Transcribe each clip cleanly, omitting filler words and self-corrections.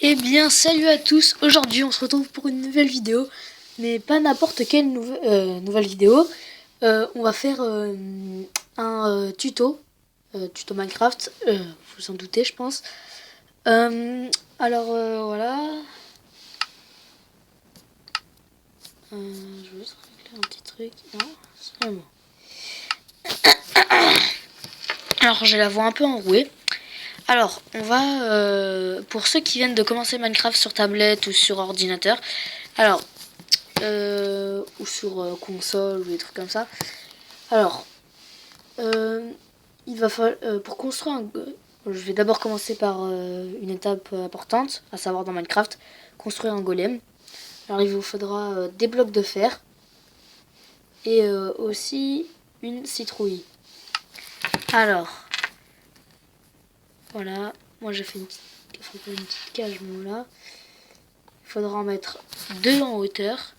Eh bien, salut à tous. Aujourd'hui, on se retrouve pour une nouvelle vidéo, mais pas n'importe quelle nouvelle vidéo. On va faire un tuto Minecraft. Vous vous en doutez, je pense. Voilà. Je vais juste régler un petit truc. Non, c'est bon. Alors, j'ai la voix un peu enrouée. Alors, on va, pour ceux qui viennent de commencer Minecraft sur tablette ou sur ordinateur, alors, ou sur console ou des trucs comme ça. Alors, il va falloir, pour construire je vais d'abord commencer par une étape importante, à savoir dans Minecraft, construire un golem. Alors, il vous faudra des blocs de fer et aussi une citrouille. Alors, voilà, moi j'ai fait une petite cage là. Il faudra en mettre 2 en hauteur,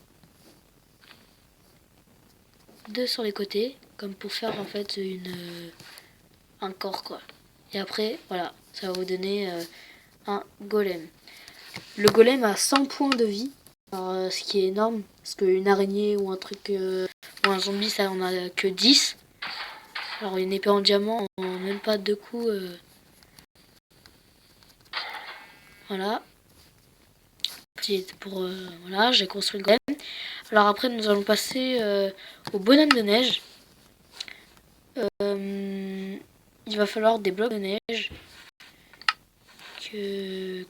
2 sur les côtés, comme pour faire en fait un corps quoi. Et après, voilà, ça va vous donner un golem. Le golem a 100 points de vie, alors, ce qui est énorme, parce qu'une araignée ou un truc, ou un zombie, ça en a que 10. Alors une épée en diamant, en même pas 2 coups, voilà. Voilà, j'ai construit le golem. Alors après, nous allons passer au bonhomme de neige. Il va falloir des blocs de neige que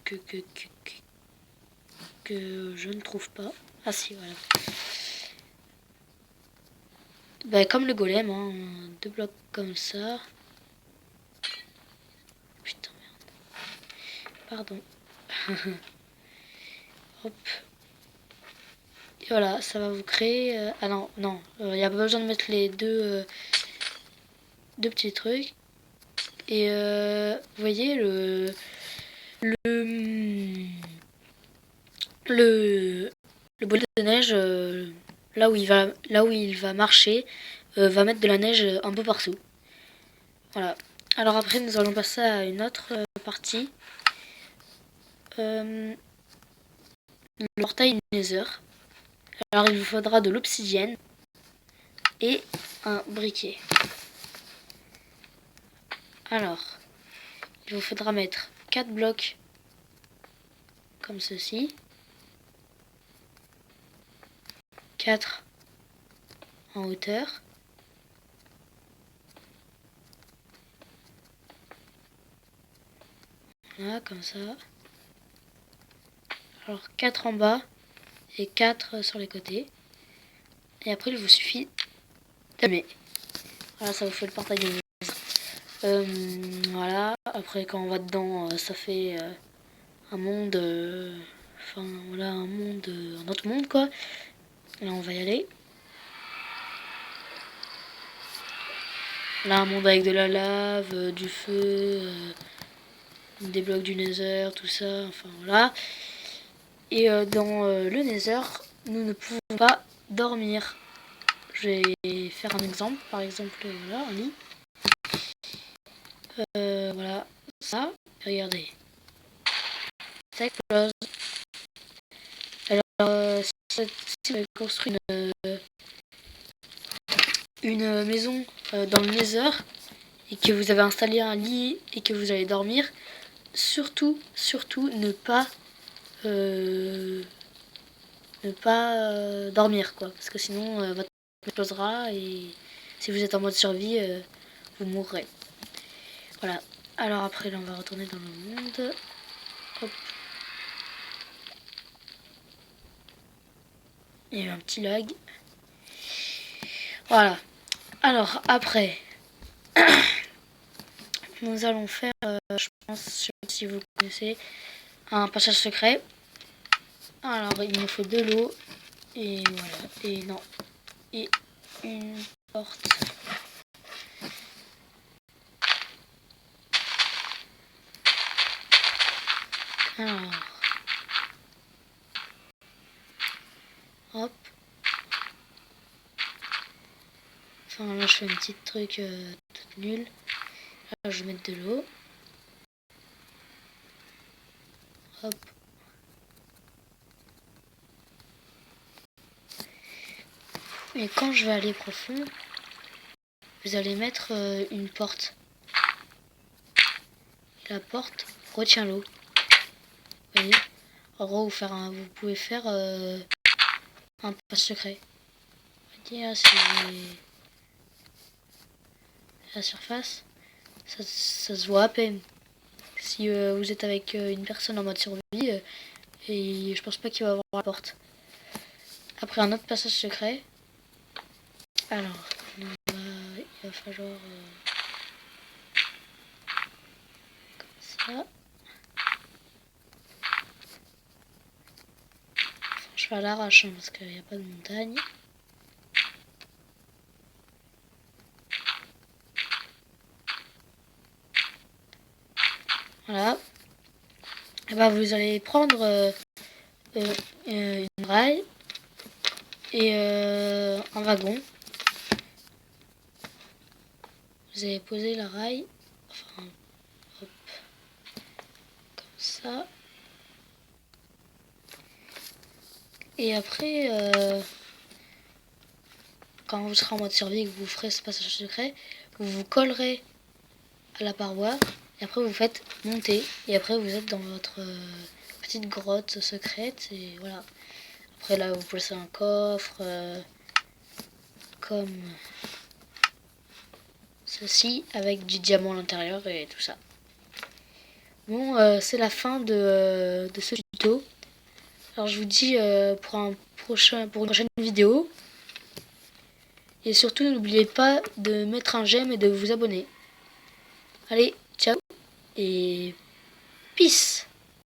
je ne trouve pas. Ah si, voilà. Bah, comme le golem, hein, 2 blocs comme ça. Putain, merde. Pardon. Hop. Et voilà, ça va vous créer... ah non, non, il n'y a pas besoin de mettre les deux petits trucs. Et vous voyez le bonhomme de neige, là où il va marcher, va mettre de la neige un peu partout. Voilà. Alors après, nous allons passer à une autre partie. Le portail Nether. Alors il vous faudra de l'obsidienne et un briquet. Alors, il vous faudra mettre 4 blocs comme ceci. 4 en hauteur. Voilà, comme ça. Alors 4 en bas et 4 sur les côtés. Et après, il vous suffit d'allumer. Voilà, ça vous fait le portail de voilà, après quand on va dedans, ça fait un monde, enfin voilà, un autre monde quoi. Là on va y aller. Là un monde avec de la lave, du feu, des blocs du Nether, tout ça, enfin voilà. Et dans le Nether, nous ne pouvons pas dormir. Je vais faire un exemple, par exemple, voilà, un lit. Voilà, ça, regardez. Ça explose. Alors, si vous avez construit une maison dans le Nether et que vous avez installé un lit et que vous allez dormir, surtout ne pas dormir quoi, parce que sinon votre explosera et si vous êtes en mode survie, vous mourrez. Voilà. Alors après là on va retourner dans le monde. Hop. Il y a eu un petit lag. Voilà. Alors après, nous allons faire, je pense, je sais pas si vous connaissez, un passage secret. Alors il nous faut de l'eau et voilà, et non, et une porte. Alors, hop. Enfin là je fais un petit truc tout nul. Là je vais mettre de l'eau. Hop, Et quand je vais aller profond, vous allez mettre une porte. La porte retient l'eau. Vous voyez? En gros, vous pouvez faire un passage secret. Dire si la surface, ça se voit à peine. Si vous êtes avec une personne en mode survie, et je pense pas qu'il va avoir la porte. Après un autre passage secret. Alors, il va falloir comme ça. Enfin, je vais à l'arrache parce qu'il n'y a pas de montagne. Voilà. Et ben, vous allez prendre une rail et un wagon. Vous allez poser la rail, enfin, hop, comme ça. Et après, quand vous serez en mode survie et que vous ferez ce passage secret, vous vous collerez à la paroi. Et après, vous faites monter. Et après, vous êtes dans votre petite grotte secrète. Et voilà. Après, là, vous placez un coffre comme ceci, avec du diamant à l'intérieur et tout ça. Bon, c'est la fin de ce tuto. Alors, je vous dis pour une prochaine vidéo. Et surtout, n'oubliez pas de mettre un j'aime et de vous abonner. Allez, ciao et peace!